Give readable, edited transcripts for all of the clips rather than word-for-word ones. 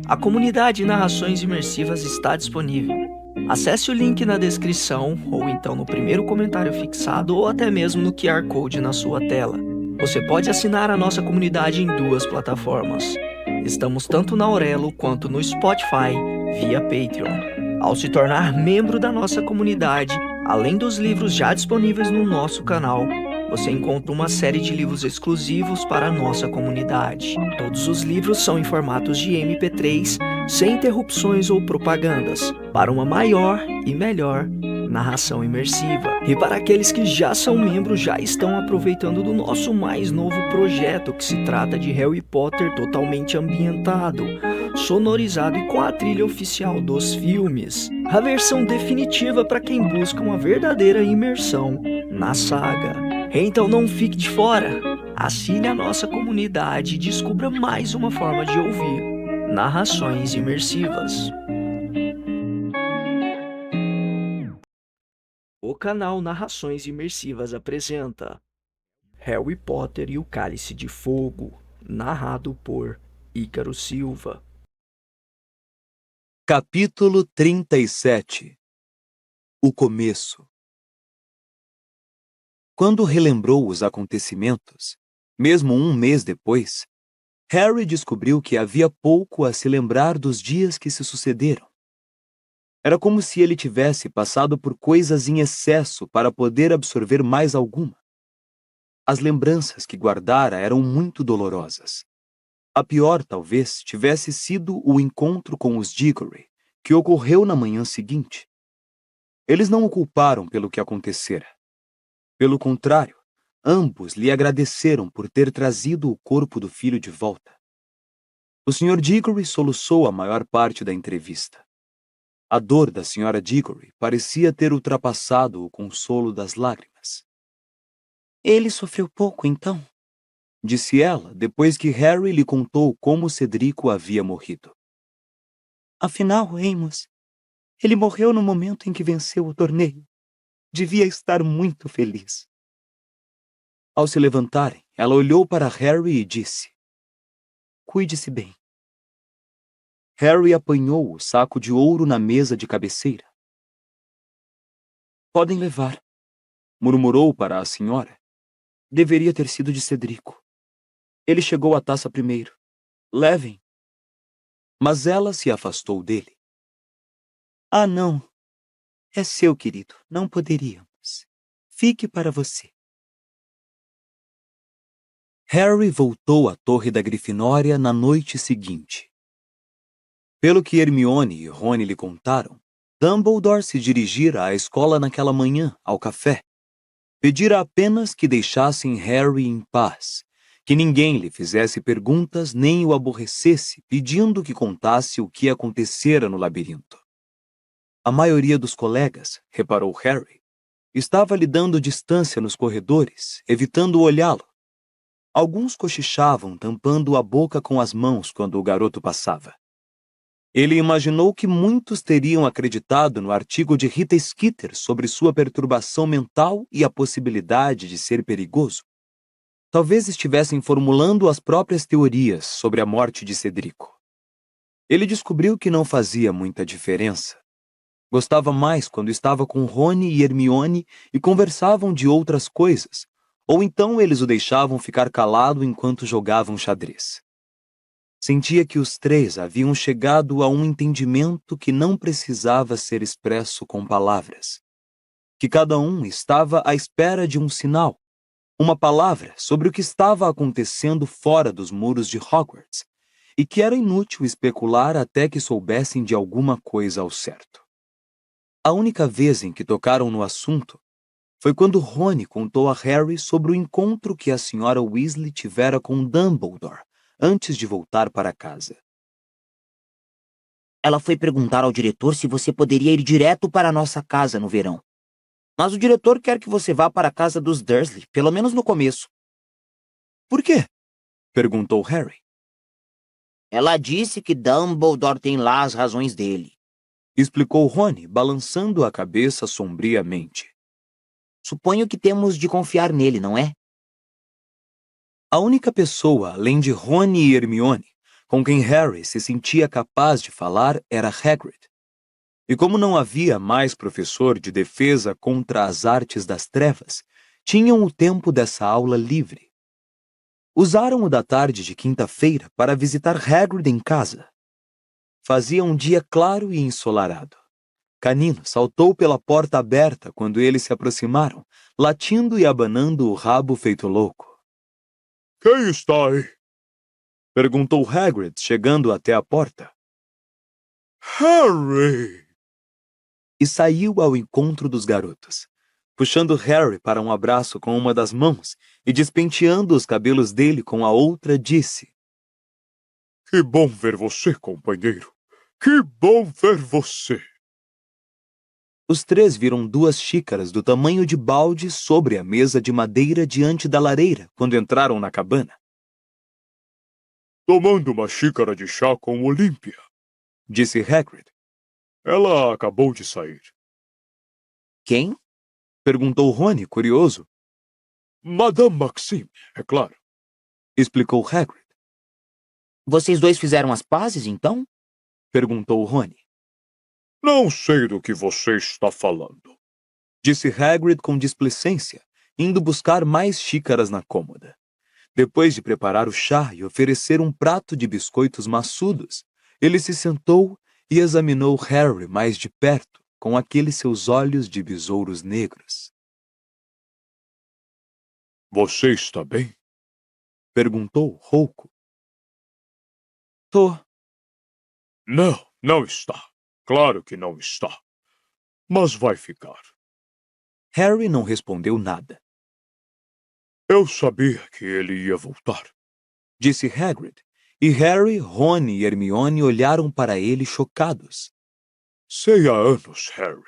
A comunidade Narrações Imersivas está disponível. Acesse o link na descrição, ou então no primeiro comentário fixado, ou até mesmo no QR Code na sua tela. Você pode assinar a nossa comunidade em duas plataformas. Estamos tanto na Aurelo quanto no Spotify, via Patreon. Ao se tornar membro da nossa comunidade, além dos livros já disponíveis no nosso canal, você encontra uma série de livros exclusivos para a nossa comunidade. Todos os livros são em formatos de MP3, sem interrupções ou propagandas, para uma maior e melhor narração imersiva. E para aqueles que já são membros, já estão aproveitando do nosso mais novo projeto, que se trata de Harry Potter totalmente ambientado, sonorizado e com a trilha oficial dos filmes. A versão definitiva para quem busca uma verdadeira imersão na saga. Então não fique de fora. Assine a nossa comunidade e descubra mais uma forma de ouvir narrações imersivas. O canal Narrações Imersivas apresenta Harry Potter e o Cálice de Fogo, narrado por Ícaro Silva. Capítulo 37. O começo. Quando relembrou os acontecimentos, mesmo um mês depois, Harry descobriu que havia pouco a se lembrar dos dias que se sucederam. Era como se ele tivesse passado por coisas em excesso para poder absorver mais alguma. As lembranças que guardara eram muito dolorosas. A pior, talvez, tivesse sido o encontro com os Diggory, que ocorreu na manhã seguinte. Eles não o culparam pelo que acontecera. Pelo contrário, ambos lhe agradeceram por ter trazido o corpo do filho de volta. O Sr. Diggory soluçou a maior parte da entrevista. A dor da Sra. Diggory parecia ter ultrapassado o consolo das lágrimas. Ele sofreu pouco, então? Disse ela, depois que Harry lhe contou como Cedrico havia morrido. Afinal, Amos, ele morreu no momento em que venceu o torneio. Devia estar muito feliz. Ao se levantarem, ela olhou para Harry e disse: Cuide-se bem. Harry apanhou o saco de ouro na mesa de cabeceira. Podem levar, murmurou para a senhora. Deveria ter sido de Cedrico. Ele chegou à taça primeiro. Levem. Mas ela se afastou dele. Ah, não. É seu, querido. Não poderíamos. Fique para você. Harry voltou à Torre da Grifinória na noite seguinte. Pelo que Hermione e Rony lhe contaram, Dumbledore se dirigira à escola naquela manhã, ao café. Pedira apenas que deixassem Harry em paz, que ninguém lhe fizesse perguntas nem o aborrecesse, pedindo que contasse o que acontecera no labirinto. A maioria dos colegas, reparou Harry, estava lhe dando distância nos corredores, evitando olhá-lo. Alguns cochichavam, tampando a boca com as mãos quando o garoto passava. Ele imaginou que muitos teriam acreditado no artigo de Rita Skeeter sobre sua perturbação mental e a possibilidade de ser perigoso. Talvez estivessem formulando as próprias teorias sobre a morte de Cedrico. Ele descobriu que não fazia muita diferença. Gostava mais quando estava com Rony e Hermione e conversavam de outras coisas, ou então eles o deixavam ficar calado enquanto jogavam xadrez. Sentia que os três haviam chegado a um entendimento que não precisava ser expresso com palavras. Que cada um estava à espera de um sinal, uma palavra sobre o que estava acontecendo fora dos muros de Hogwarts, e que era inútil especular até que soubessem de alguma coisa ao certo. A única vez em que tocaram no assunto foi quando Rony contou a Harry sobre o encontro que a Sra. Weasley tivera com Dumbledore antes de voltar para casa. Ela foi perguntar ao diretor se você poderia ir direto para a nossa casa no verão. Mas o diretor quer que você vá para a casa dos Dursley, pelo menos no começo. Por quê? Perguntou Harry. Ela disse que Dumbledore tem lá as razões dele. Explicou Rony, balançando a cabeça sombriamente. Suponho que temos de confiar nele, não é? A única pessoa, além de Rony e Hermione, com quem Harry se sentia capaz de falar era Hagrid. E como não havia mais professor de defesa contra as artes das trevas, tinham o tempo dessa aula livre. Usaram o da tarde de quinta-feira para visitar Hagrid em casa. Fazia um dia claro e ensolarado. Canino saltou pela porta aberta quando eles se aproximaram, latindo e abanando o rabo feito louco. Quem está aí? Perguntou Hagrid, chegando até a porta. Harry! E saiu ao encontro dos garotos, puxando Harry para um abraço com uma das mãos e despenteando os cabelos dele com a outra, disse: Que bom ver você, companheiro. Que bom ver você. Os três viram 2 xícaras do tamanho de balde sobre a mesa de madeira diante da lareira quando entraram na cabana. Tomando uma xícara de chá com Olímpia, Disse Hagrid. ela acabou de sair. Quem? Perguntou Rony, curioso. Madame Maxime, é claro. Explicou Hagrid. Vocês dois fizeram as pazes, então? Perguntou Rony. Não sei do que você está falando. Disse Hagrid com displicência, indo buscar mais xícaras na cômoda. Depois de preparar o chá e oferecer um prato de biscoitos maçudos, ele se sentou e examinou Harry mais de perto, com aqueles seus olhos de besouros negros. Você está bem? Perguntou rouco. Tô. Não, não está. Claro que não está. Mas vai ficar. Harry não respondeu nada. Eu sabia que ele ia voltar. Disse Hagrid, e Harry, Rony e Hermione olharam para ele chocados. Sei há anos, Harry.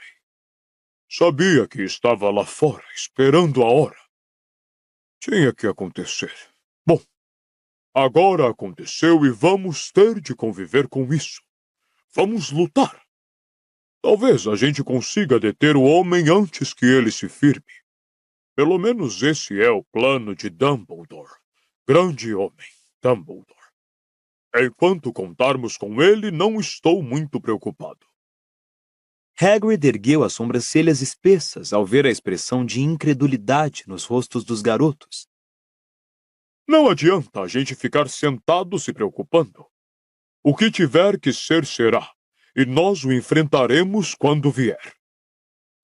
Sabia que estava lá fora, esperando a hora. Tinha que acontecer. Bom, agora aconteceu e vamos ter de conviver com isso. Vamos lutar. Talvez a gente consiga deter o homem antes que ele se firme. Pelo menos esse é o plano de Dumbledore. Grande homem, Dumbledore. Enquanto contarmos com ele, não estou muito preocupado. Hagrid ergueu as sobrancelhas espessas ao ver a expressão de incredulidade nos rostos dos garotos. Não adianta a gente ficar sentado se preocupando. O que tiver que ser, será. E nós o enfrentaremos quando vier.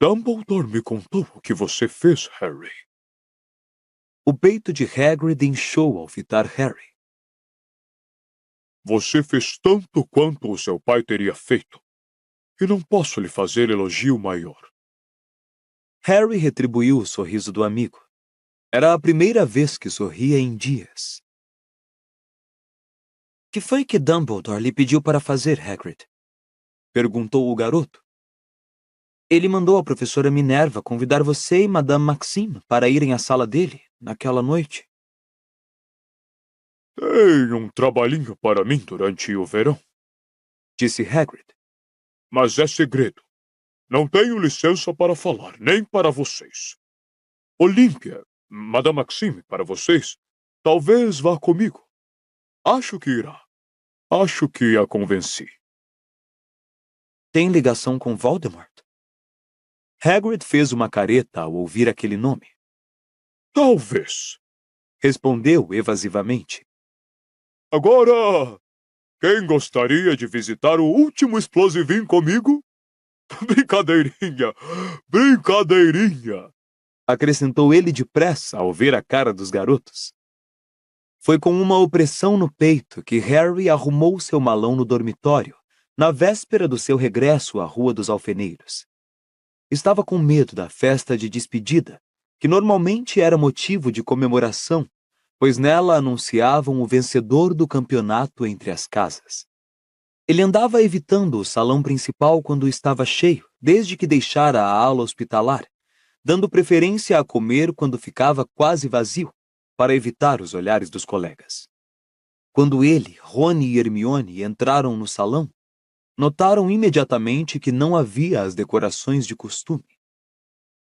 Dumbledore me contou o que você fez, Harry. O peito de Hagrid inchou ao fitar Harry. Você fez tanto quanto o seu pai teria feito. E não posso lhe fazer elogio maior. Harry retribuiu o sorriso do amigo. Era a primeira vez que sorria em dias. Que foi que Dumbledore lhe pediu para fazer, Hagrid? Perguntou o garoto. Ele mandou a professora Minerva convidar você e Madame Maxime para irem à sala dele naquela noite. Tem um trabalhinho para mim durante o verão, Disse Hagrid. mas é segredo. Não tenho licença para falar, nem para vocês. Olímpia, Madame Maxime, para vocês, talvez vá comigo. Acho que irá. Acho que a convenci. Tem ligação com Voldemort? Hagrid fez uma careta ao ouvir aquele nome. Talvez. Respondeu evasivamente. Agora, quem gostaria de visitar o último explosivinho comigo? Brincadeirinha, brincadeirinha. Acrescentou ele depressa ao ver a cara dos garotos. Foi com uma opressão no peito que Harry arrumou seu malão no dormitório, na véspera do seu regresso à Rua dos Alfeneiros. Estava com medo da festa de despedida, que normalmente era motivo de comemoração, pois nela anunciavam o vencedor do campeonato entre as casas. Ele andava evitando o salão principal quando estava cheio, desde que deixara a ala hospitalar, dando preferência a comer quando ficava quase vazio, para evitar os olhares dos colegas. Quando ele, Rony e Hermione entraram no salão, notaram imediatamente que não havia as decorações de costume.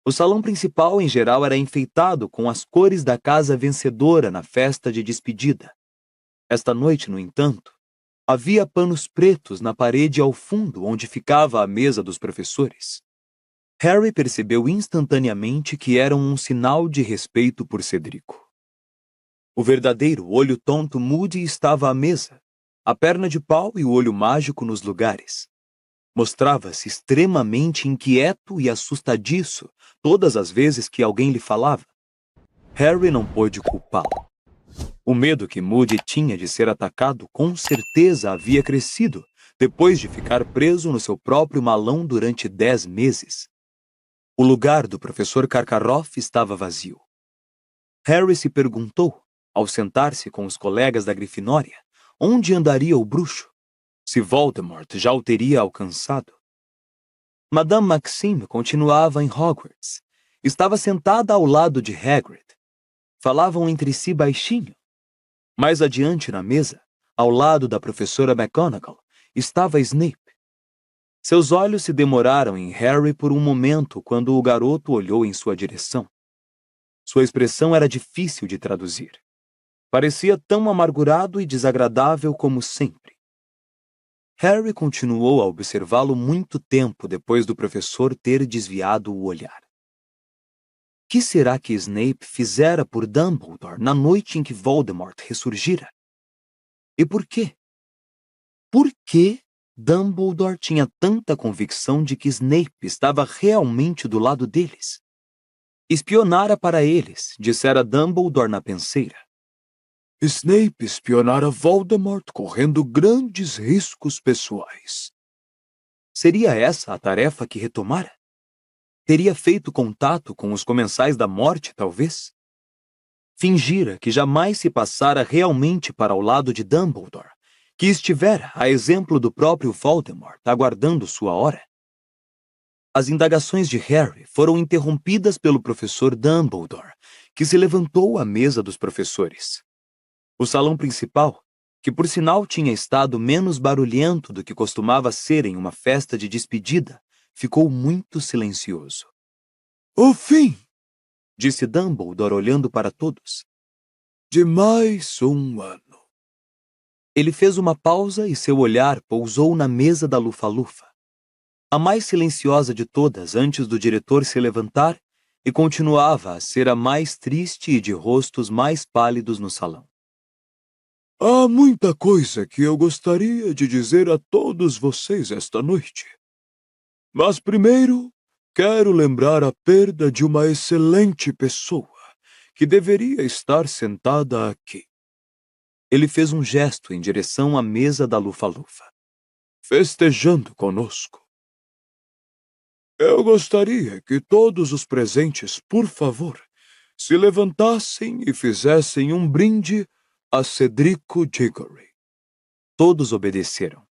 O salão principal, em geral, era enfeitado com as cores da casa vencedora na festa de despedida. Esta noite, no entanto, Havia panos pretos na parede ao fundo onde ficava a mesa dos professores. Harry percebeu instantaneamente que eram um sinal de respeito por Cedrico. O verdadeiro olho tonto Moody estava à mesa, a perna de pau e o olho mágico nos lugares. Mostrava-se extremamente inquieto e assustadiço todas as vezes que alguém lhe falava. Harry não pôde culpá-lo. O medo que Moody tinha de ser atacado com certeza havia crescido depois de ficar preso no seu próprio malão durante 10 meses. O lugar do professor Karkaroff estava vazio. Harry se perguntou, ao sentar-se com os colegas da Grifinória, onde andaria o bruxo, se Voldemort já o teria alcançado. Madame Maxime continuava em Hogwarts. Estava sentada ao lado de Hagrid. Falavam entre si baixinho. Mais adiante na mesa, ao lado da professora McGonagall, estava Snape. Seus olhos se demoraram em Harry por um momento quando o garoto olhou em sua direção. Sua expressão era difícil de traduzir. Parecia tão amargurado e desagradável como sempre. Harry continuou a observá-lo muito tempo depois do professor ter desviado o olhar. Que será que Snape fizera por Dumbledore na noite em que Voldemort ressurgira? E por quê? Por que Dumbledore tinha tanta convicção de que Snape estava realmente do lado deles? Espionara para eles, dissera Dumbledore na penseira. Snape espionara Voldemort correndo grandes riscos pessoais. Seria essa a tarefa que retomara? Teria feito contato com os comensais da morte, talvez? Fingira que jamais se passara realmente para o lado de Dumbledore, que estivera, a exemplo do próprio Voldemort, aguardando sua hora. As indagações de Harry foram interrompidas pelo professor Dumbledore, que se levantou à mesa dos professores. O salão principal, que por sinal tinha estado menos barulhento do que costumava ser em uma festa de despedida, ficou muito silencioso. O fim, disse Dumbledore olhando para todos, de mais um ano. Ele fez uma pausa e seu olhar pousou na mesa da Lufa-Lufa, a mais silenciosa de todas antes do diretor se levantar, e continuava a ser a mais triste e de rostos mais pálidos no salão. Há muita coisa que eu gostaria de dizer a todos vocês esta noite. Mas primeiro, quero lembrar a perda de uma excelente pessoa que deveria estar sentada aqui. Ele fez um gesto em direção à mesa da Lufa-Lufa. Festejando conosco. Eu gostaria que todos os presentes, por favor, se levantassem e fizessem um brinde a Cedrico Diggory. Todos obedeceram.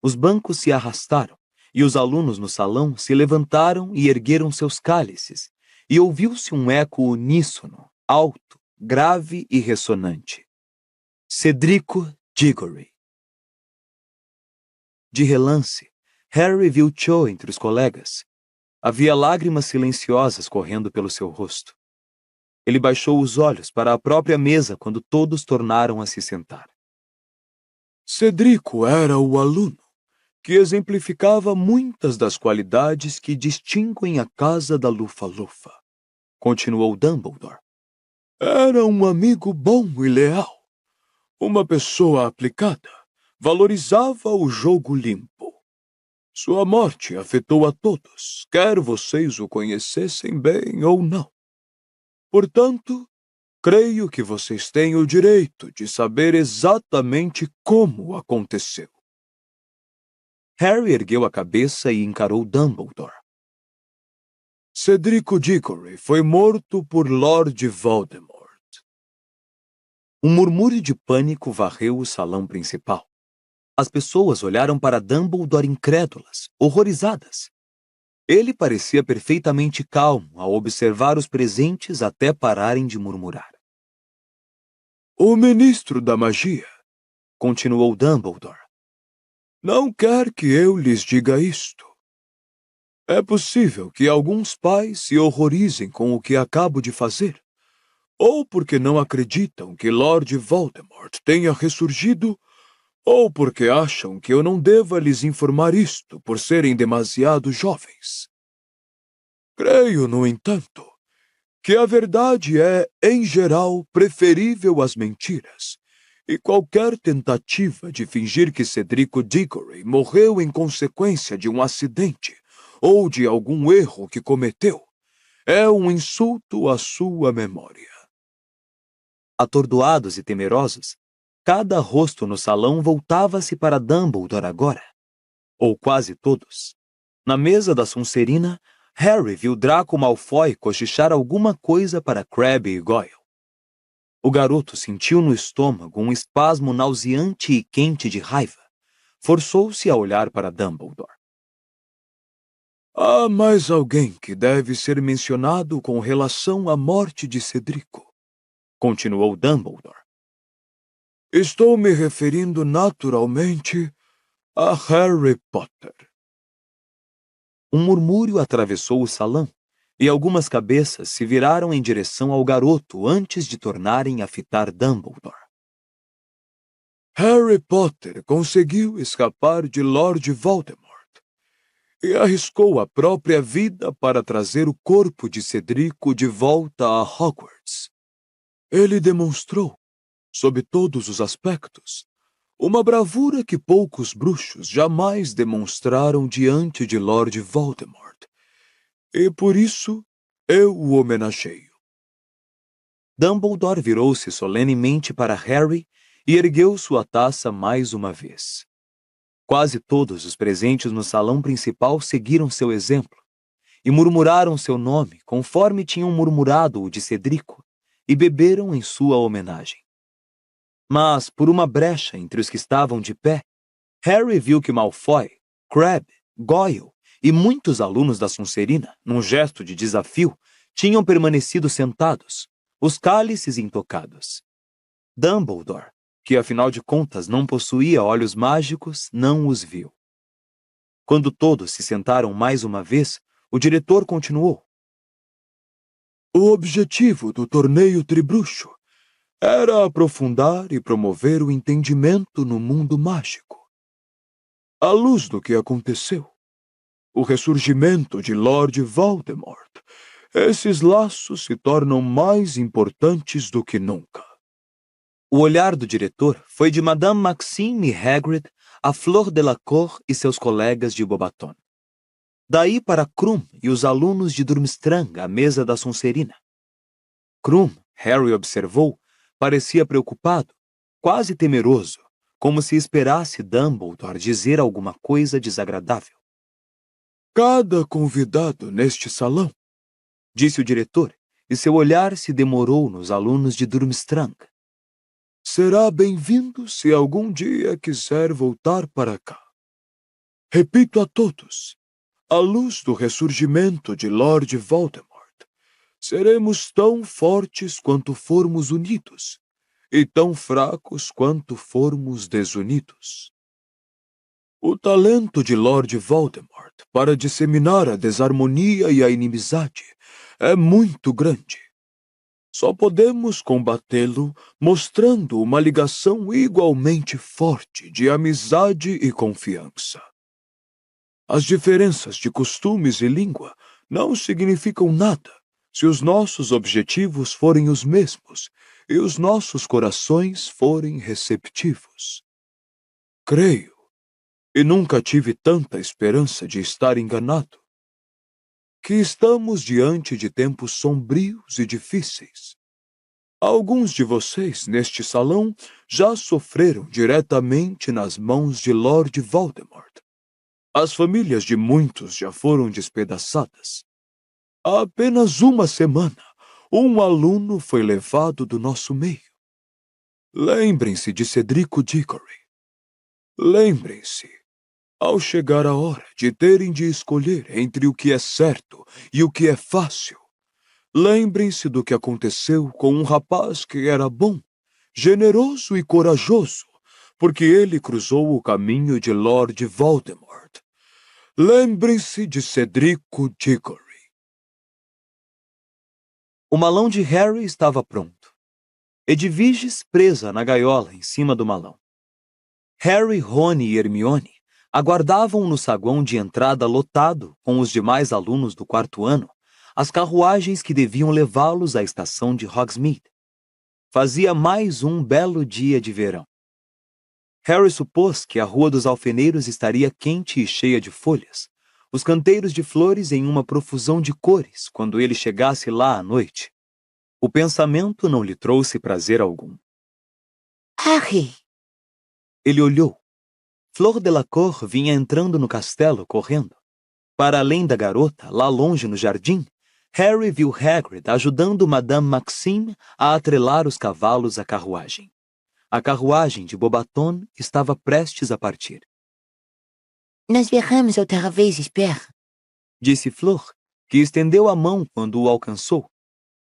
Os bancos se arrastaram, e os alunos no salão se levantaram e ergueram seus cálices, e ouviu-se um eco uníssono, alto, grave e ressonante. Cedrico Diggory. De relance, Harry viu Cho entre os colegas. Havia lágrimas silenciosas correndo pelo seu rosto. Ele baixou os olhos para a própria mesa quando todos tornaram a se sentar. Cedrico era o aluno que exemplificava muitas das qualidades que distinguem a casa da Lufa-Lufa, continuou Dumbledore. Era um amigo bom e leal. Uma pessoa aplicada, valorizava o jogo limpo. Sua morte afetou a todos, quer vocês o conhecessem bem ou não. Portanto, creio que vocês têm o direito de saber exatamente como aconteceu. Harry ergueu a cabeça e encarou Dumbledore. Cedrico Diggory foi morto por Lord Voldemort. Um murmúrio de pânico varreu o salão principal. As pessoas olharam para Dumbledore incrédulas, horrorizadas. Ele parecia perfeitamente calmo ao observar os presentes até pararem de murmurar. O ministro da magia, continuou Dumbledore, não quer que eu lhes diga isto. É possível que alguns pais se horrorizem com o que acabo de fazer, ou porque não acreditam que Lord Voldemort tenha ressurgido, Ou porque acham que eu não deva lhes informar isto por serem demasiado jovens. Creio, no entanto, que a verdade é, em geral, preferível às mentiras, e qualquer tentativa de fingir que Cedrico Diggory morreu em consequência de um acidente ou de algum erro que cometeu é um insulto à sua memória. Atordoados e temerosos, cada rosto no salão voltava-se para Dumbledore agora. Ou quase todos. Na mesa da Sonserina, Harry viu Draco Malfoy cochichar alguma coisa para Crabbe e Goyle. O garoto sentiu no estômago um espasmo nauseante e quente de raiva. Forçou-se a olhar para Dumbledore. Há mais alguém que deve ser mencionado com relação à morte de Cedrico, continuou Dumbledore. Estou me referindo naturalmente a Harry Potter. Um murmúrio atravessou o salão, e algumas cabeças se viraram em direção ao garoto antes de tornarem a fitar Dumbledore. Harry Potter conseguiu escapar de Lord Voldemort e arriscou a própria vida para trazer o corpo de Cedrico de volta a Hogwarts. Ele demonstrou, sob todos os aspectos, uma bravura que poucos bruxos jamais demonstraram diante de Lord Voldemort. E por isso, eu o homenageio. Dumbledore virou-se solenemente para Harry e ergueu sua taça mais uma vez. Quase todos os presentes no salão principal seguiram seu exemplo e murmuraram seu nome conforme tinham murmurado o de Cedrico e beberam em sua homenagem. Mas, por uma brecha entre os que estavam de pé, Harry viu que Malfoy, Crabbe, Goyle e muitos alunos da Sonserina, num gesto de desafio, tinham permanecido sentados, os cálices intocados. Dumbledore, que afinal de contas não possuía olhos mágicos, não os viu. Quando todos se sentaram mais uma vez, o diretor continuou. O objetivo do torneio tribruxo era aprofundar e promover o entendimento no mundo mágico. À luz do que aconteceu, o ressurgimento de Lord Voldemort, esses laços se tornam mais importantes do que nunca. O olhar do diretor foi de Madame Maxime Hagrid a Fleur Delacour e seus colegas de Beauxbatons. Daí para Krum e os alunos de Durmstrang à mesa da Sonserina. Krum, Harry observou, parecia preocupado, quase temeroso, como se esperasse Dumbledore dizer alguma coisa desagradável. Cada convidado neste salão, disse o diretor, e seu olhar se demorou nos alunos de Durmstrang. Será bem-vindo se algum dia quiser voltar para cá. Repito a todos, à luz do ressurgimento de Lord Voldemort, seremos tão fortes quanto formos unidos, e tão fracos quanto formos desunidos. O talento de Lord Voldemort para disseminar a desarmonia e a inimizade é muito grande. Só podemos combatê-lo mostrando uma ligação igualmente forte de amizade e confiança. As diferenças de costumes e língua não significam nada se os nossos objetivos forem os mesmos e os nossos corações forem receptivos. Creio, e nunca tive tanta esperança de estar enganado, que estamos diante de tempos sombrios e difíceis. Alguns de vocês neste salão já sofreram diretamente nas mãos de Lord Voldemort. As famílias de muitos já foram despedaçadas. Há apenas uma semana, um aluno foi levado do nosso meio. Lembrem-se de Cedrico Diggory. Lembrem-se, ao chegar a hora de terem de escolher entre o que é certo e o que é fácil, lembrem-se do que aconteceu com um rapaz que era bom, generoso e corajoso, porque ele cruzou o caminho de Lord Voldemort. Lembrem-se de Cedrico Diggory. O malão de Harry estava pronto. Edviges presa na gaiola em cima do malão. Harry, Rony e Hermione aguardavam no saguão de entrada lotado com os demais alunos do 4º ano as carruagens que deviam levá-los à estação de Hogsmeade. Fazia mais um belo dia de verão. Harry supôs que a Rua dos Alfeneiros estaria quente e cheia de folhas, os canteiros de flores em uma profusão de cores quando ele chegasse lá à noite. O pensamento não lhe trouxe prazer algum. Harry! Ele olhou. Fleur Delacour vinha entrando no castelo correndo. Para além da garota, lá longe no jardim, Harry viu Hagrid ajudando Madame Maxime a atrelar os cavalos à carruagem. A carruagem de Beauxbatons estava prestes a partir. Nós veremos outra vez, espero. Disse Fleur, que estendeu a mão quando o alcançou.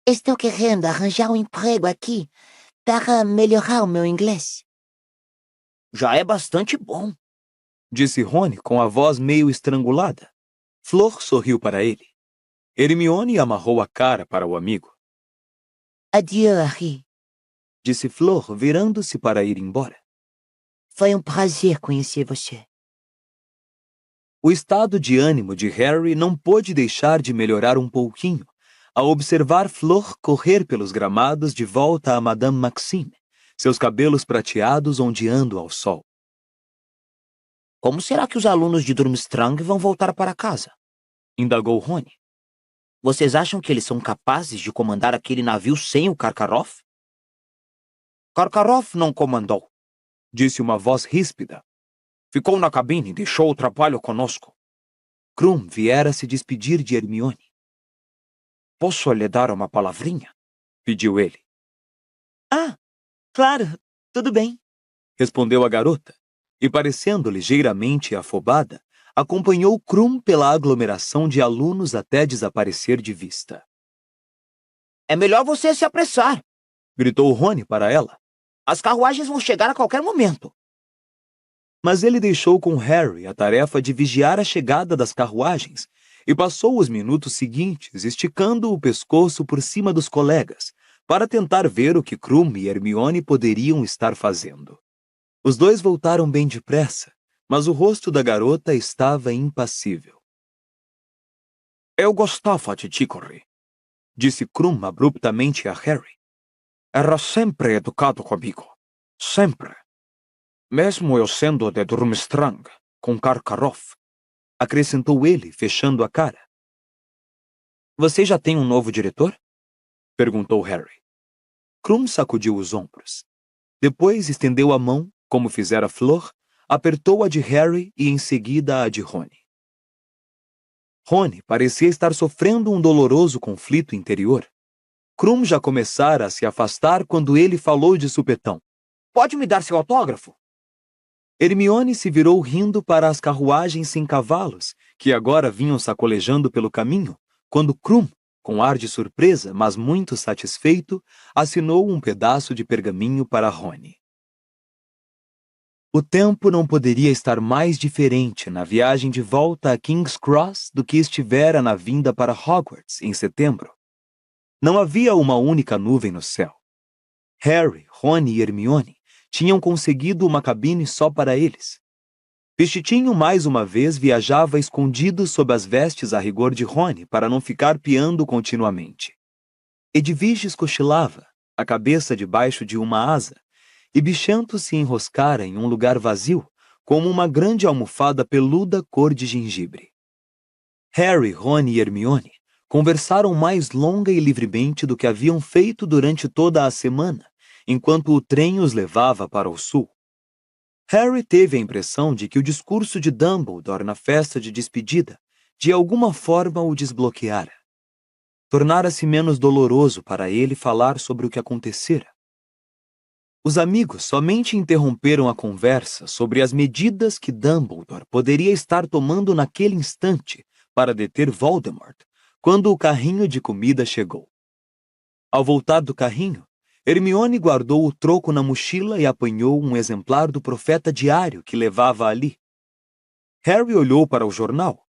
Estou querendo arranjar um emprego aqui para melhorar o meu inglês. Já é bastante bom, Disse Rony com a voz meio estrangulada. Fleur sorriu para ele. Hermione amarrou a cara para o amigo. Adieu, Harry. Disse Fleur, virando-se para ir embora. Foi um prazer conhecer você. O estado de ânimo de Harry não pôde deixar de melhorar um pouquinho ao observar Fleur correr pelos gramados de volta a Madame Maxime, seus cabelos prateados ondeando ao sol. Como será que os alunos de Durmstrang vão voltar para casa? Indagou Rony. Vocês acham que eles são capazes de comandar aquele navio sem o Karkaroff? Karkaroff não comandou, Disse uma voz ríspida. Ficou na cabine e deixou o trabalho conosco. Krum viera se despedir de Hermione. Posso lhe dar uma palavrinha? Pediu ele. Ah, claro, tudo bem. Respondeu a garota, e parecendo ligeiramente afobada, acompanhou Krum pela aglomeração de alunos até desaparecer de vista. É melhor você se apressar. Gritou Rony para ela. As carruagens vão chegar a qualquer momento. Mas ele deixou com Harry a tarefa de vigiar a chegada das carruagens e passou os minutos seguintes esticando o pescoço por cima dos colegas para tentar ver o que Krum e Hermione poderiam estar fazendo. Os dois voltaram bem depressa, mas o rosto da garota estava impassível. Eu gostava de Chicory, Disse Krum abruptamente a Harry. Era sempre educado comigo. Sempre. Mesmo eu sendo de Durmstrang, com Karkaroff. Acrescentou ele, fechando a cara. Você já tem um novo diretor? Perguntou Harry. Krum sacudiu os ombros. Depois estendeu a mão, como fizera Fleur, apertou a de Harry e em seguida a de Rony. Rony parecia estar sofrendo um doloroso conflito interior. Krum já começara a se afastar quando ele falou de supetão. Pode me dar seu autógrafo? Hermione se virou rindo para as carruagens sem cavalos, que agora vinham sacolejando pelo caminho, quando Krum, com ar de surpresa, mas muito satisfeito, assinou um pedaço de pergaminho para Rony. O tempo não poderia estar mais diferente na viagem de volta a King's Cross do que estivera na vinda para Hogwarts em setembro. Não havia uma única nuvem no céu. Harry, Rony e Hermione tinham conseguido uma cabine só para eles. Pichitinho mais uma vez viajava escondido sob as vestes a rigor de Rony para não ficar piando continuamente. Edviges cochilava, a cabeça debaixo de uma asa, e Bichento se enroscara em um lugar vazio, como uma grande almofada peluda cor de gengibre. Harry, Rony e Hermione conversaram mais longa e livremente do que haviam feito durante toda a semana, enquanto o trem os levava para o sul. Harry teve a impressão de que o discurso de Dumbledore na festa de despedida de alguma forma o desbloqueara. Tornara-se menos doloroso para ele falar sobre o que acontecera. Os amigos somente interromperam a conversa sobre as medidas que Dumbledore poderia estar tomando naquele instante para deter Voldemort, quando o carrinho de comida chegou. Ao voltar do carrinho, Hermione guardou o troco na mochila e apanhou um exemplar do Profeta Diário que levava ali. Harry olhou para o jornal,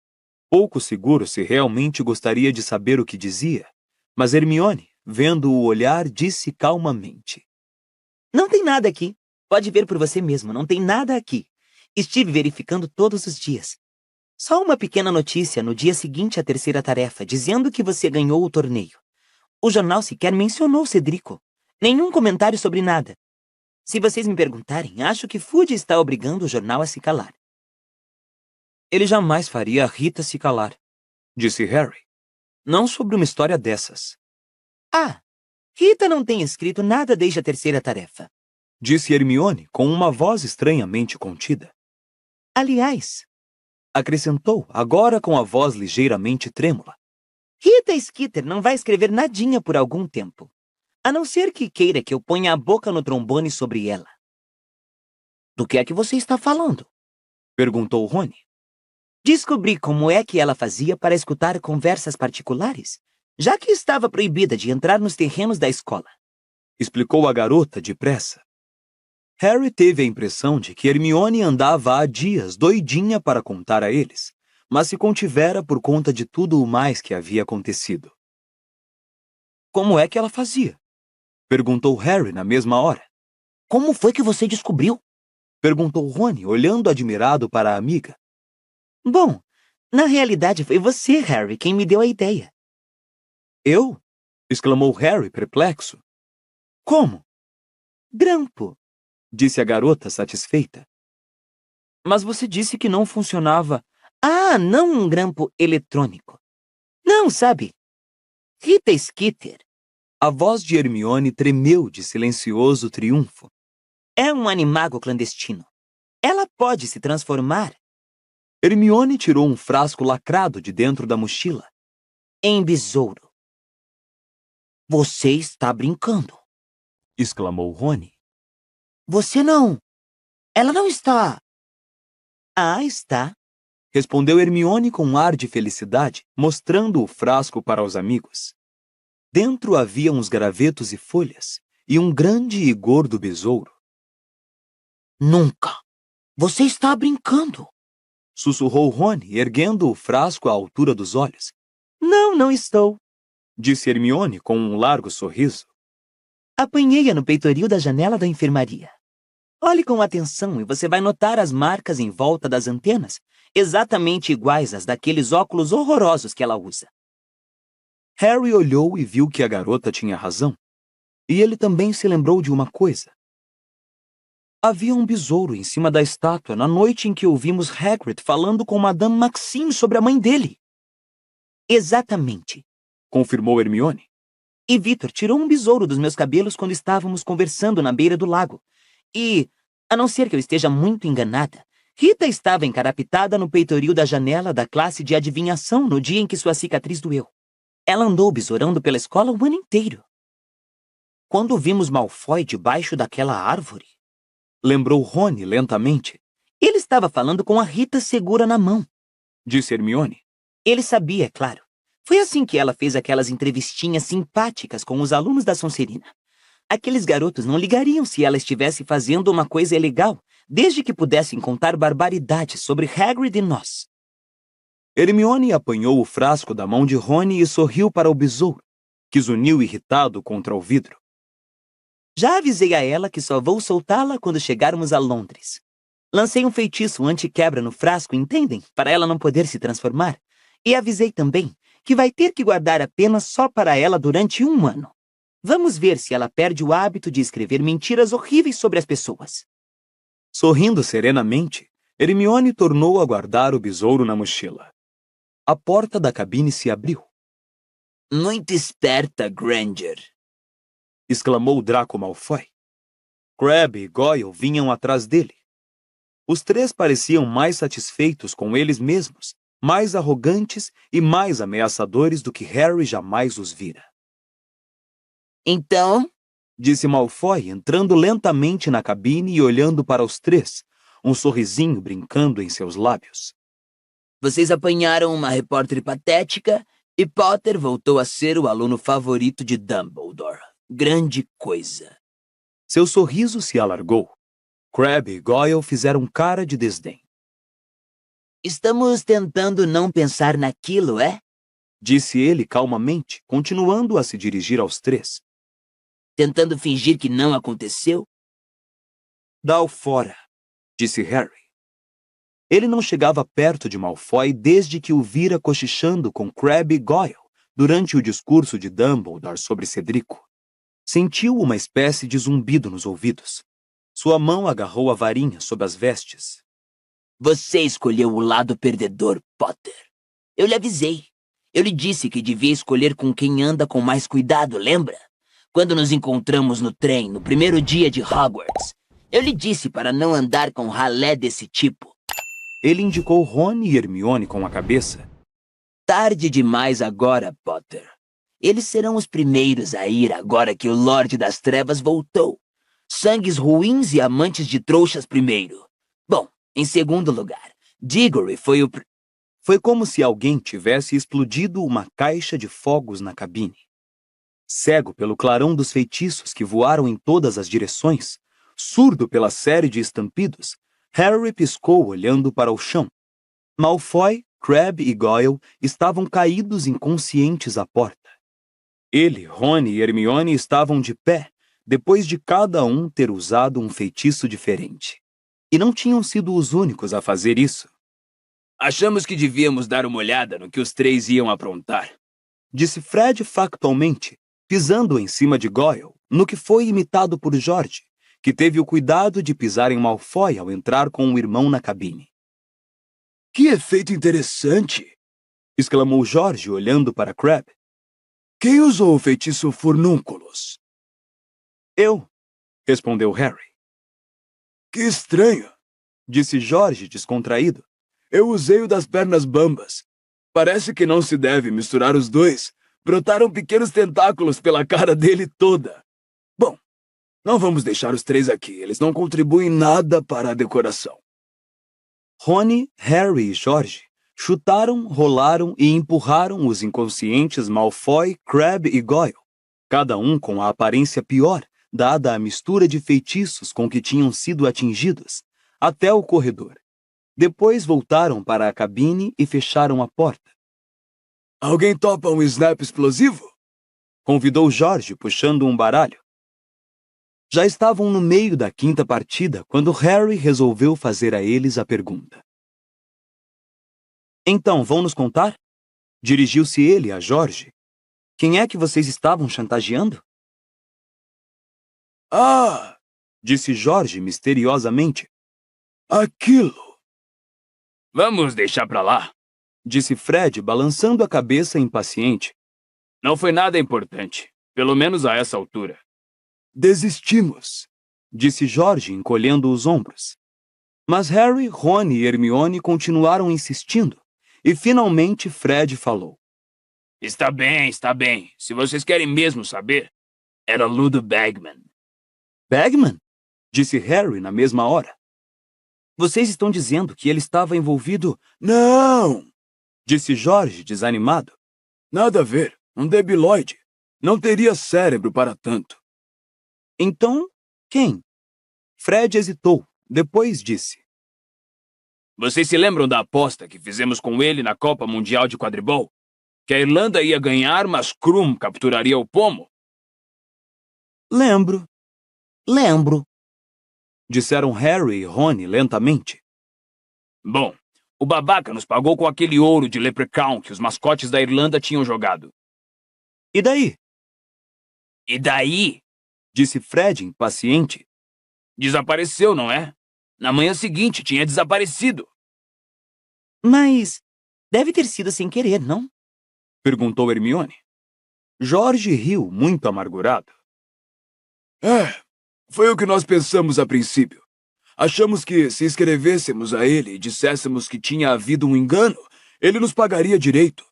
pouco seguro se realmente gostaria de saber o que dizia, mas Hermione, vendo-o olhar, disse calmamente: Não tem nada aqui. Pode ver por você mesmo, não tem nada aqui. Estive verificando todos os dias. Só uma pequena notícia no dia seguinte à terceira tarefa, dizendo que você ganhou o torneio. O jornal sequer mencionou Cedrico. Nenhum comentário sobre nada. Se vocês me perguntarem, acho que Fudge está obrigando o jornal a se calar. Ele jamais faria a Rita se calar, disse Harry. Não sobre uma história dessas. Ah, Rita não tem escrito nada desde a terceira tarefa. Disse Hermione com uma voz estranhamente contida. Aliás, Acrescentou, agora com a voz ligeiramente trêmula. Rita Skeeter não vai escrever nadinha por algum tempo. A não ser que queira que eu ponha a boca no trombone sobre ela. Do que é que você está falando? Perguntou Rony. Descobri como é que ela fazia para escutar conversas particulares, já que estava proibida de entrar nos terrenos da escola. Explicou a garota depressa. Harry teve a impressão de que Hermione andava há dias doidinha para contar a eles, mas se contivera por conta de tudo o mais que havia acontecido. Como é que ela fazia? Perguntou Harry na mesma hora. Como foi que você descobriu? Perguntou Rony, olhando admirado para a amiga. Bom, na realidade foi você, Harry, quem me deu a ideia. Eu? Exclamou Harry, perplexo. Como? Grampo, Disse a garota satisfeita. Mas você disse que não funcionava. Ah, não um grampo eletrônico. Não, sabe? Rita Skeeter A voz de Hermione tremeu de silencioso triunfo. é um animago clandestino. Ela pode se transformar Hermione tirou um frasco lacrado de dentro da mochila. em besouro. Você está brincando. Exclamou Rony. Você não. Ela não está. Ah, está. Respondeu Hermione com um ar de felicidade, mostrando o frasco para os amigos. Dentro havia uns gravetos e folhas, e um grande e gordo besouro. Nunca. Você está brincando. Sussurrou Rony, erguendo o frasco à altura dos olhos. Não, não estou. Disse Hermione com um largo sorriso. Apanhei-a no peitoril da janela da enfermaria. Olhe com atenção e você vai notar as marcas em volta das antenas, exatamente iguais às daqueles óculos horrorosos que ela usa. Harry olhou e viu que a garota tinha razão. E ele também se lembrou de uma coisa. Havia um besouro em cima da estátua na noite em que ouvimos Hagrid falando com Madame Maxime sobre a mãe dele. Exatamente. Confirmou Hermione. E Victor tirou um besouro dos meus cabelos quando estávamos conversando na beira do lago. E, a não ser que eu esteja muito enganada, Rita estava encarapitada no peitoril da janela da classe de adivinhação no dia em que sua cicatriz doeu. Ela andou besourando pela escola o ano inteiro. Quando vimos Malfoy debaixo daquela árvore, Lembrou Rony lentamente. ele estava falando com a Rita segura na mão. Disse Hermione. Ele sabia, é claro. Foi assim que ela fez aquelas entrevistinhas simpáticas com os alunos da Sonserina. Aqueles garotos não ligariam se ela estivesse fazendo uma coisa ilegal, desde que pudessem contar barbaridades sobre Hagrid e nós. Hermione apanhou o frasco da mão de Rony e sorriu para o besouro, que zuniu irritado contra o vidro. Já avisei a ela que só vou soltá-la quando chegarmos a Londres. Lancei um feitiço anti-quebra no frasco, entendem? Para ela não poder se transformar. E avisei também que vai ter que guardar a pena só para ela durante 1 ano. Vamos ver se ela perde o hábito de escrever mentiras horríveis sobre as pessoas. Sorrindo serenamente, Hermione tornou a guardar o besouro na mochila. A porta da cabine se abriu. Muito esperta, Granger. Exclamou Draco Malfoy. Crabbe e Goyle vinham atrás dele. Os 3 pareciam mais satisfeitos com eles mesmos, mais arrogantes e mais ameaçadores do que Harry jamais os vira. Então, Disse Malfoy, entrando lentamente na cabine e olhando para os 3, um sorrisinho brincando em seus lábios. vocês apanharam uma repórter patética e Potter voltou a ser o aluno favorito de Dumbledore. Grande coisa. Seu sorriso se alargou. Crabbe e Goyle fizeram cara de desdém. Estamos tentando não pensar naquilo, é? Disse ele calmamente, continuando a se dirigir aos 3. Tentando fingir que não aconteceu? Dá-o fora, disse Harry. Ele não chegava perto de Malfoy desde que o vira cochichando com Crabbe e Goyle durante o discurso de Dumbledore sobre Cedrico. Sentiu uma espécie de zumbido nos ouvidos. Sua mão agarrou a varinha sob as vestes. Você escolheu o lado perdedor, Potter. Eu lhe avisei. Eu lhe disse que devia escolher com quem anda com mais cuidado, lembra? Quando nos encontramos no trem, no primeiro dia de Hogwarts. Eu lhe disse para não andar com ralé desse tipo. Ele indicou Rony e Hermione com a cabeça. Tarde demais agora, Potter. Eles serão os primeiros a ir agora que o Lorde das Trevas voltou. Sangues ruins e amantes de trouxas primeiro. Bom, em segundo lugar, Diggory foi o... Foi como se alguém tivesse explodido uma caixa de fogos na cabine. Cego pelo clarão dos feitiços que voaram em todas as direções, surdo pela série de estampidos, Harry piscou olhando para o chão. Malfoy, Crabbe e Goyle estavam caídos inconscientes à porta. Ele, Rony e Hermione estavam de pé, depois de cada um ter usado um feitiço diferente. E não tinham sido os únicos a fazer isso. Achamos que devíamos dar uma olhada no que os três iam aprontar, disse Fred factualmente, pisando em cima de Goyle, no que foi imitado por George, que teve o cuidado de pisar em Malfoy ao entrar com o irmão na cabine. Que efeito interessante! Exclamou George olhando para Crabbe. Quem usou o feitiço Furnúnculos? Eu, respondeu Harry. Que estranho, disse George descontraído. Eu usei o das pernas bambas. Parece que não se deve misturar os dois. Brotaram pequenos tentáculos pela cara dele toda. Bom, não vamos deixar os três aqui. Eles não contribuem nada para a decoração. Rony, Harry e George chutaram, rolaram e empurraram os inconscientes Malfoy, Crabbe e Goyle, cada um com a aparência pior, dada a mistura de feitiços com que tinham sido atingidos, até o corredor. Depois voltaram para a cabine e fecharam a porta. Alguém topa um snap explosivo? Convidou George, puxando um baralho. Já estavam no meio da quinta partida quando Harry resolveu fazer a eles a pergunta. Então, vão nos contar? Dirigiu-se ele a George. Quem é que vocês estavam chantageando? Ah! Disse George misteriosamente. Aquilo! Vamos deixar pra lá, disse Fred, balançando a cabeça impaciente. Não foi nada importante, pelo menos a essa altura. Desistimos, disse George, encolhendo os ombros. Mas Harry, Rony e Hermione continuaram insistindo, e finalmente Fred falou. Está bem, se vocês querem mesmo saber, era Ludo Bagman. Bagman? Disse Harry na mesma hora. Vocês estão dizendo que ele estava envolvido... Não! Disse George, desanimado. Nada a ver, um debilóide. Não teria cérebro para tanto. Então, quem? Fred hesitou, depois disse. Vocês se lembram da aposta que fizemos com ele na Copa Mundial de Quadribol? Que a Irlanda ia ganhar, mas Krum capturaria o pomo? Lembro, disseram Harry e Rony lentamente. Bom, o babaca nos pagou com aquele ouro de Leprechaun que os mascotes da Irlanda tinham jogado. E daí? E daí? Disse Fred, impaciente. Desapareceu, não é? Na manhã seguinte tinha desaparecido. Mas deve ter sido sem querer, não? Perguntou Hermione. George riu, muito amargurado. Foi o que nós pensamos a princípio. Achamos que se escrevêssemos a ele e disséssemos que tinha havido um engano, ele nos pagaria direito.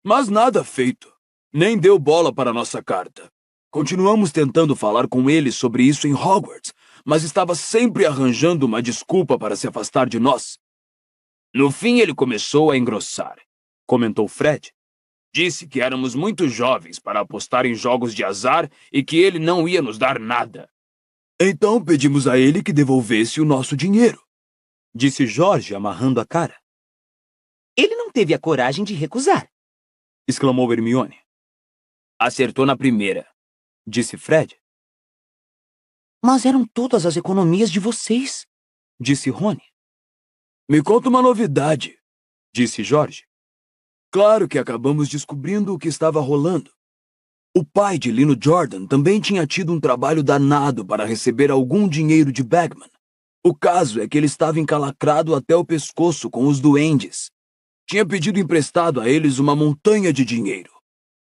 Mas nada feito. Nem deu bola para nossa carta. Continuamos tentando falar com ele sobre isso em Hogwarts, mas estava sempre arranjando uma desculpa para se afastar de nós. No fim, ele começou a engrossar, comentou Fred. Disse que éramos muito jovens para apostar em jogos de azar e que ele não ia nos dar nada. Então pedimos a ele que devolvesse o nosso dinheiro, disse George, amarrando a cara. Ele não teve a coragem de recusar, exclamou Hermione. Acertou na primeira, disse Fred. Mas eram todas as economias de vocês, disse Rony. Me conta uma novidade, disse George. Claro que acabamos descobrindo o que estava rolando. O pai de Lino Jordan também tinha tido um trabalho danado para receber algum dinheiro de Bagman. O caso é que ele estava encalacrado até o pescoço com os duendes. Tinha pedido emprestado a eles uma montanha de dinheiro.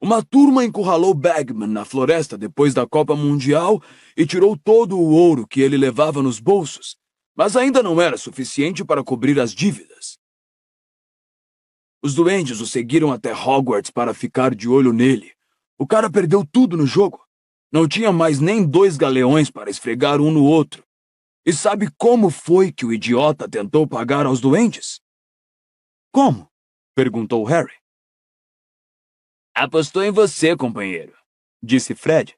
Uma turma encurralou Bagman na floresta depois da Copa Mundial e tirou todo o ouro que ele levava nos bolsos, mas ainda não era suficiente para cobrir as dívidas. Os duendes o seguiram até Hogwarts para ficar de olho nele. O cara perdeu tudo no jogo. Não tinha mais nem 2 galeões para esfregar um no outro. E sabe como foi que o idiota tentou pagar aos duendes? Como? Perguntou Harry. Apostou em você, companheiro, Disse Fred.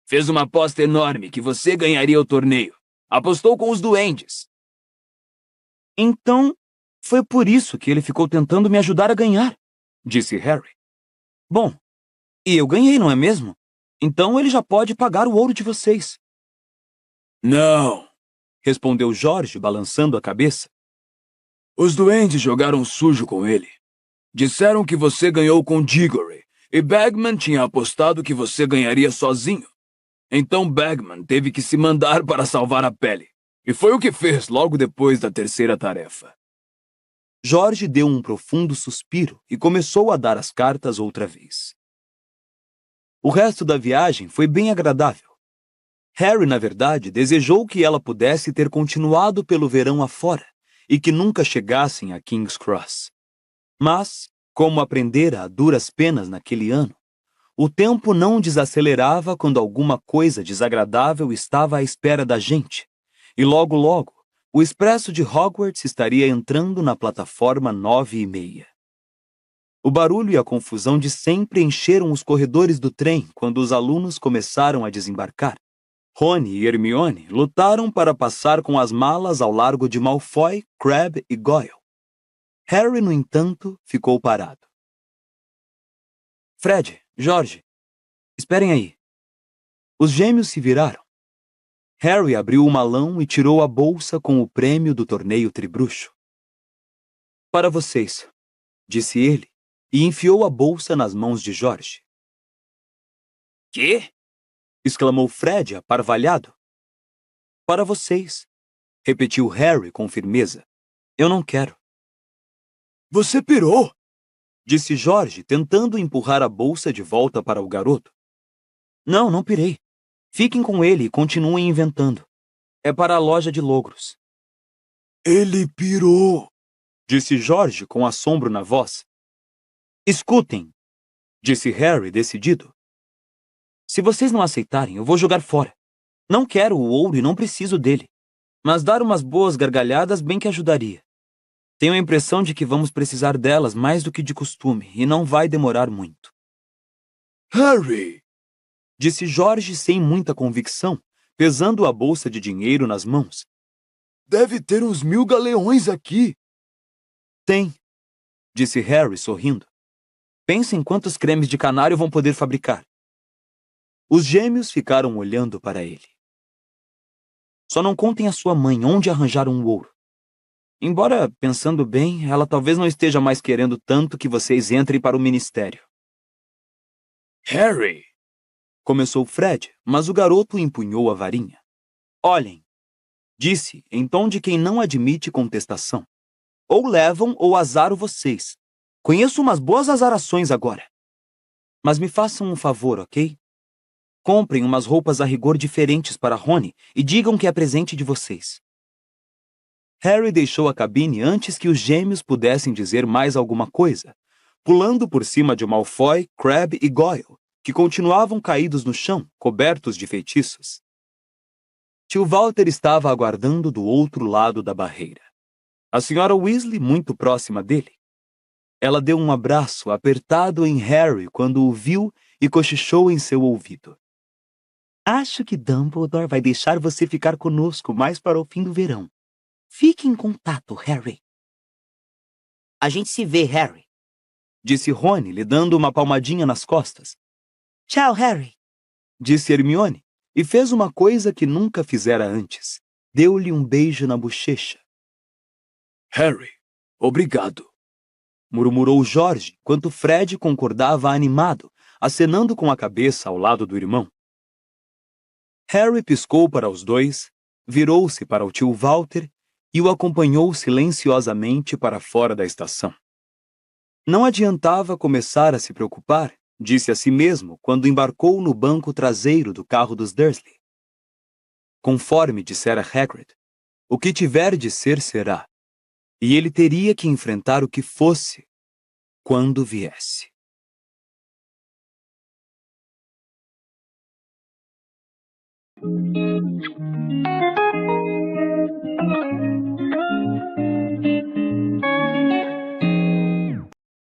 Fez uma aposta enorme que você ganharia o torneio. Apostou com os duendes. Então, foi por isso que ele ficou tentando me ajudar a ganhar, disse Harry. Bom, e eu ganhei, não é mesmo? Então ele já pode pagar o ouro de vocês. Não, Respondeu George, balançando a cabeça. os duendes jogaram sujo com ele. Disseram que você ganhou com Diggory, e Bagman tinha apostado que você ganharia sozinho. Então Bagman teve que se mandar para salvar a pele. E foi o que fez logo depois da terceira tarefa. George deu um profundo suspiro e começou a dar as cartas outra vez. O resto da viagem foi bem agradável. Harry, na verdade, desejou que ela pudesse ter continuado pelo verão afora e que nunca chegassem a King's Cross. Mas, como aprendera a duras penas naquele ano, o tempo não desacelerava quando alguma coisa desagradável estava à espera da gente, e logo, o expresso de Hogwarts estaria entrando na plataforma 9:30. O barulho e a confusão de sempre encheram os corredores do trem quando os alunos começaram a desembarcar. Rony e Hermione lutaram para passar com as malas ao largo de Malfoy, Crabbe e Goyle. Harry, no entanto, ficou parado. Fred, George, esperem aí. Os gêmeos se viraram. Harry abriu o malão e tirou a bolsa com o prêmio do torneio Tribruxo. Para vocês, disse ele, e enfiou a bolsa nas mãos de George. Quê? Exclamou Fred, aparvalhado. Para vocês, repetiu Harry com firmeza. Eu não quero. Você pirou? Disse George, tentando empurrar a bolsa de volta para o garoto. Não pirei. Fiquem com ele e continuem inventando. É para a loja de logros. Ele pirou, Disse George com assombro na voz. Escutem, disse Harry decidido. Se vocês não aceitarem, eu vou jogar fora. Não quero o ouro e não preciso dele. Mas dar umas boas gargalhadas bem que ajudaria. Tenho a impressão de que vamos precisar delas mais do que de costume e não vai demorar muito. Harry! Disse George sem muita convicção, pesando a bolsa de dinheiro nas mãos. Deve ter uns 1000 galeões aqui. Tem, disse Harry sorrindo. Pense em quantos cremes de canário vão poder fabricar. Os gêmeos ficaram olhando para ele. Só não contem à sua mãe onde arranjaram o ouro. Embora, pensando bem, ela talvez não esteja mais querendo tanto que vocês entrem para o ministério. Harry! Começou Fred, mas o garoto empunhou a varinha. Olhem, disse, em tom de quem não admite contestação. Ou levam ou azaro vocês. Conheço umas boas azarações agora. Mas me façam um favor, ok? Comprem umas roupas a rigor diferentes para Rony e digam que é presente de vocês. Harry deixou a cabine antes que os gêmeos pudessem dizer mais alguma coisa, pulando por cima de Malfoy, Crabbe e Goyle, que continuavam caídos no chão, cobertos de feitiços. Tio Walter estava aguardando do outro lado da barreira. A senhora Weasley muito próxima dele. Ela deu um abraço apertado em Harry quando o viu e cochichou em seu ouvido. Acho que Dumbledore vai deixar você ficar conosco mais para o fim do verão. Fique em contato, Harry. A gente se vê, Harry. Disse Rony, lhe dando uma palmadinha nas costas. Tchau, Harry. Disse Hermione, e fez uma coisa que nunca fizera antes. Deu-lhe um beijo na bochecha. Harry, obrigado. Murmurou George, enquanto Fred concordava animado, acenando com a cabeça ao lado do irmão. Harry piscou para os dois, virou-se para o tio Walter e o acompanhou silenciosamente para fora da estação. Não adiantava começar a se preocupar, disse a si mesmo quando embarcou no banco traseiro do carro dos Dursley. Conforme dissera Hagrid, o que tiver de ser será, e ele teria que enfrentar o que fosse, quando viesse.